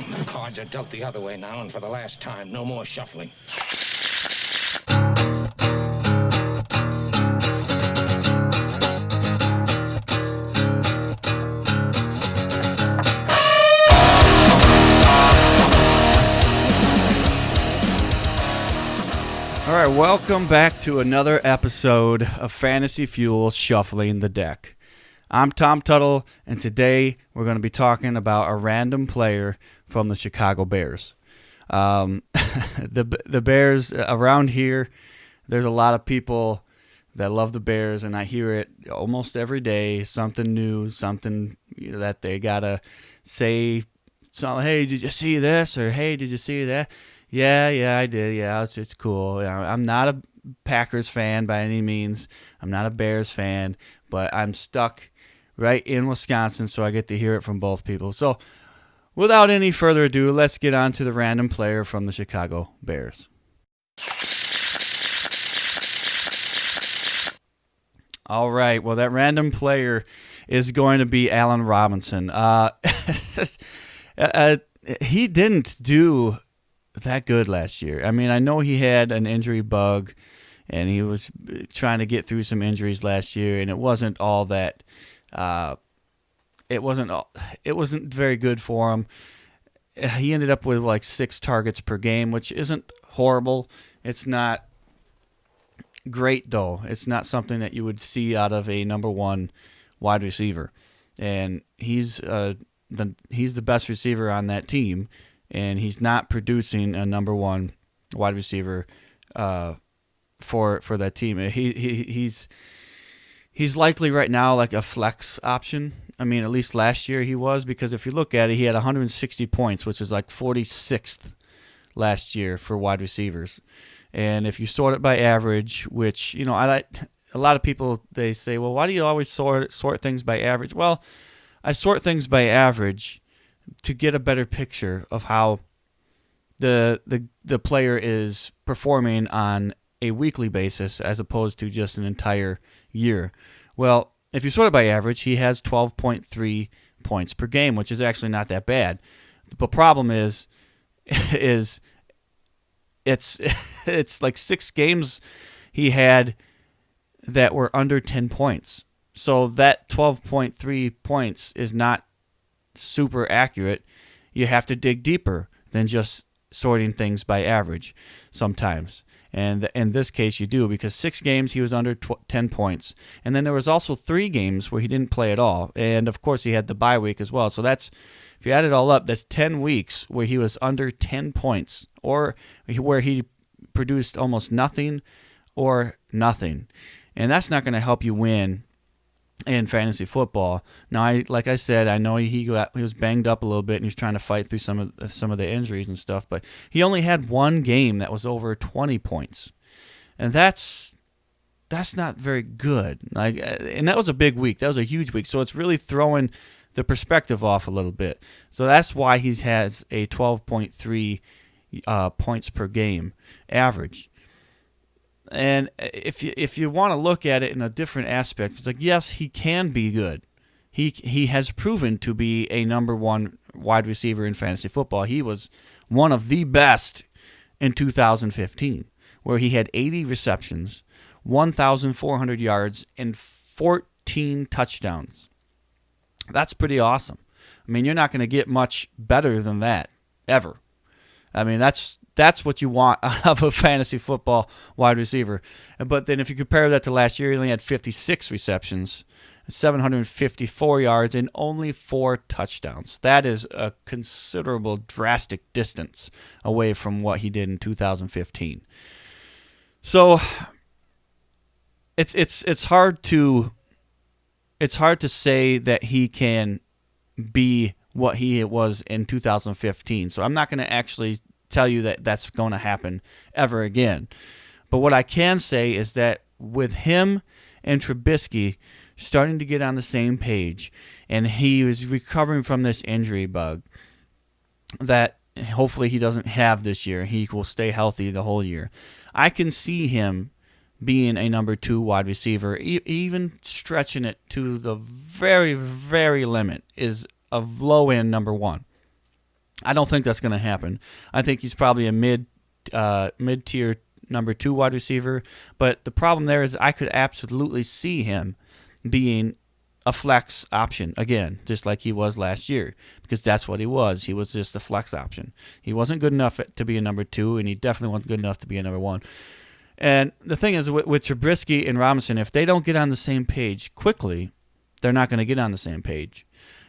The cards are dealt the other way now, and for the last time, no more shuffling. All right, welcome back to another episode of Fantasy Fuel Shuffling the Deck. I'm Tom Tuttle, and today we're going to be talking about a random player from the Chicago Bears. The Bears around here, there's a lot of people that love the Bears, and I hear it almost every day, something new, something that they got to say, something, hey, did you see this? Or, hey, did you see that? Yeah, I did. Yeah, it's cool. I'm not a Packers fan by any means. I'm not a Bears fan, but I'm stuck right in Wisconsin, so I get to hear it from both people. So without any further ado, let's get on to the random player from the Chicago Bears. All right, well, that random player is going to be Allen Robinson. He didn't do that good last year. I mean, I know he had an injury bug, and he was trying to get through some injuries last year, and it wasn't all that. It wasn't very good for him. He ended up with like 6 targets per game, which isn't horrible. It's not great though. It's not something that you would see out of a number 1 wide receiver, and he's the best receiver on that team. And he's not producing a number 1 wide receiver for that team. He's likely right now like a flex option. I mean, at least last year he was, because if you look at it, he had 160 points, which is like 46th last year for wide receivers. And if you sort it by average, which, I like, a lot of people, they say, well, why do you always sort things by average? Well, I sort things by average to get a better picture of how the player is performing on a weekly basis as opposed to just an entire year. Well, if you sort it by average, he has 12.3 points per game, which is actually not that bad. The problem is it's like 6 games he had that were under 10 points. So that 12.3 points is not super accurate. You have to dig deeper than just sorting things by average sometimes. And in this case, you do, because 6 games he was under 10 points. And then there was also 3 games where he didn't play at all. And, of course, he had the bye week as well. So that's, if you add it all up, that's 10 weeks where he was under 10 points, or where he produced almost nothing or nothing. And that's not going to help you win in fantasy football. Now, like I said, I know he was banged up a little bit, and he's trying to fight through some of the injuries and stuff. But he only had 1 game that was over 20 points, and that's not very good. And that was a big week. That was a huge week. So it's really throwing the perspective off a little bit. So that's why he has a 12.3 points per game average. And if you want to look at it in a different aspect, it's like, yes, he can be good. He has proven to be a number 1 wide receiver in fantasy football. He was one of the best in 2015, where he had 80 receptions, 1,400 yards, and 14 touchdowns. That's pretty awesome. I mean, you're not going to get much better than that, ever. I mean, that's what you want out of a fantasy football wide receiver. But then if you compare that to last year, he only had 56 receptions, 754 yards, and only 4 touchdowns. That is a considerable, drastic distance away from what he did in 2015. So it's hard to say that he can be what he was in 2015. So I'm not going to actually tell you that that's going to happen ever again. But what I can say is that with him and Trubisky starting to get on the same page, and he was recovering from this injury bug that hopefully he doesn't have this year. He will stay healthy the whole year. I can see him being a number 2 wide receiver, even stretching it to the very, very limit, is a low-end number 1. I don't think that's going to happen. I think he's probably a mid-tier number 2 wide receiver. But the problem there is I could absolutely see him being a flex option again, just like he was last year, because that's what he was. He was just a flex option. He wasn't good enough to be a number 2, and he definitely wasn't good enough to be a number 1. And the thing is, with Trubisky and Robinson, if they don't get on the same page quickly, they're not going to get on the same page,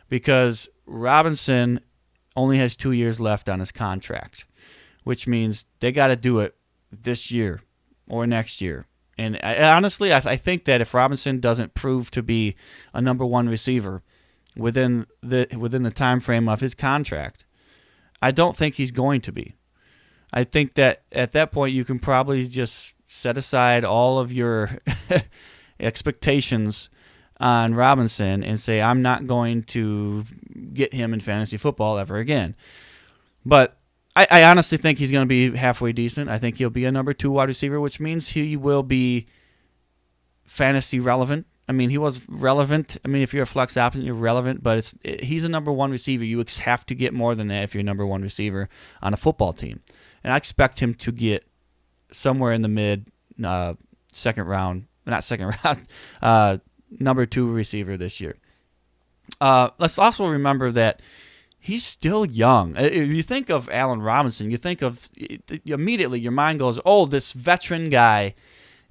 because Robinson only has 2 years left on his contract, which means they got to do it this year or next year. And honestly, I think that if Robinson doesn't prove to be a number 1 receiver within the time frame of his contract, I don't think he's going to be. I think that at that point you can probably just set aside all of your expectations on Robinson and say, I'm not going to get him in fantasy football ever again. But I honestly think he's going to be halfway decent. I think he'll be a number 2 wide receiver, which means he will be fantasy relevant. I mean, he was relevant. I mean, if you're a flex option, you're relevant, but he's a number 1 receiver. You have to get more than that if you're a number 1 receiver on a football team. And I expect him to get somewhere in the mid second round, not second round, number 2 receiver this year. Let's also remember that he's still young. If you think of Allen Robinson, you think of immediately your mind goes, oh, this veteran guy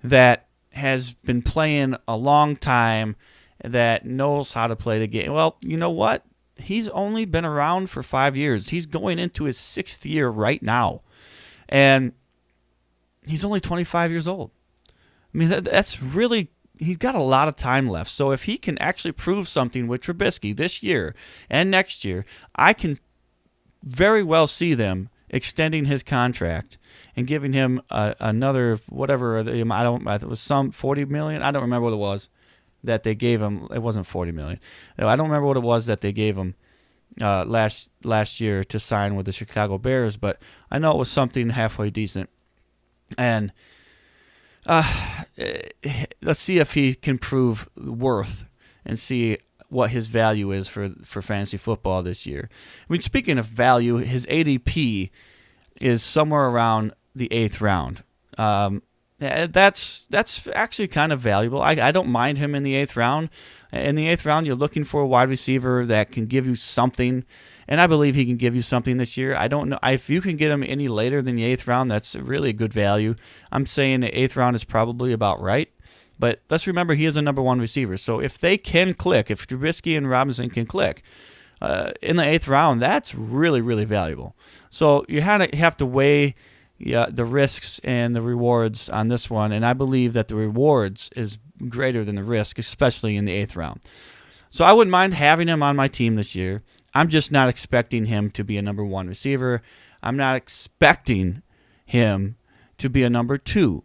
that has been playing a long time, that knows how to play the game. Well, you know what? He's only been around for 5 years. He's going into his 6th year right now. And he's only 25 years old. I mean, that's really, he's got a lot of time left. So if he can actually prove something with Trubisky this year and next year, I can very well see them extending his contract and giving him another whatever. It was some $40 million. I don't remember what it was that they gave him. It wasn't $40 million. I don't remember what it was that they gave him last year to sign with the Chicago Bears, but I know it was something halfway decent. And let's see if he can prove worth and see what his value is for fantasy football this year. I mean, speaking of value, his ADP is somewhere around the 8th round. That's actually kind of valuable. I don't mind him in the 8th round. In the 8th round, you're looking for a wide receiver that can give you something, and I believe he can give you something this year. I don't know if you can get him any later than the 8th round. That's really a good value. I'm saying the 8th round is probably about right. But let's remember, he is a number 1 receiver. So if they can click, if Trubisky and Robinson can click in the 8th round, that's really, really valuable. So you have to weigh the risks and the rewards on this one, and I believe that the rewards is greater than the risk, especially in the 8th round. So I wouldn't mind having him on my team this year. I'm just not expecting him to be a number 1 receiver. I'm not expecting him to be a number 2.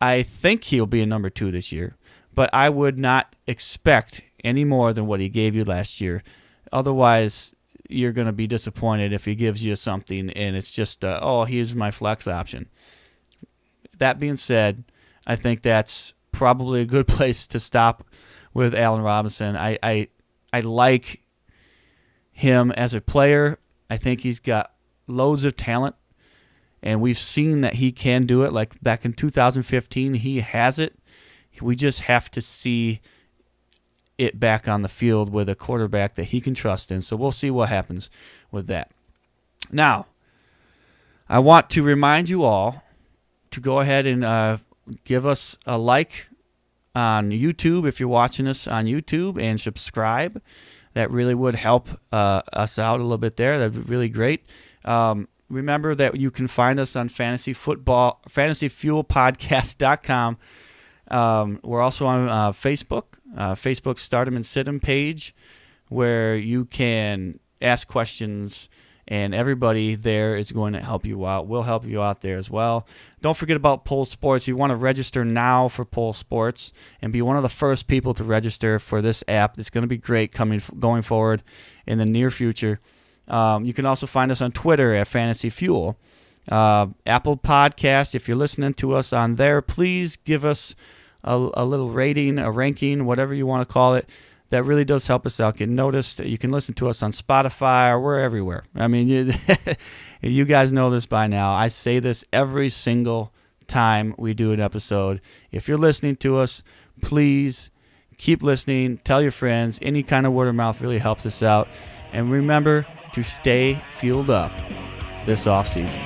I think he'll be a number 2 this year, but I would not expect any more than what he gave you last year. Otherwise, you're going to be disappointed if he gives you something and it's just, here's my flex option. That being said, I think that's probably a good place to stop with Allen Robinson. I like him as a player. I think he's got loads of talent. And we've seen that he can do it. Like back in 2015, he has it. We just have to see it back on the field with a quarterback that he can trust in. So we'll see what happens with that. Now, I want to remind you all to go ahead and give us a like on YouTube if you're watching us on YouTube, and subscribe. That really would help us out a little bit there. That'd be really great. Remember that you can find us on fantasyfuelpodcast.com. We're also on Facebook, Facebook's Start 'em and Sit 'em page, where you can ask questions, and everybody there is going to help you out. We'll help you out there as well. Don't forget about Pole Sports. You want to register now for Pole Sports and be one of the first people to register for this app. It's going to be great going forward in the near future. You can also find us on Twitter at Fantasy Fuel. Apple Podcast, if you're listening to us on there, please give us a little rating, a ranking, whatever you want to call it. That really does help us out, get noticed. You can listen to us on Spotify, or we're everywhere. I mean, you guys know this by now. I say this every single time we do an episode. If you're listening to us, please keep listening. Tell your friends. Any kind of word of mouth really helps us out. And remember to stay fueled up this off season.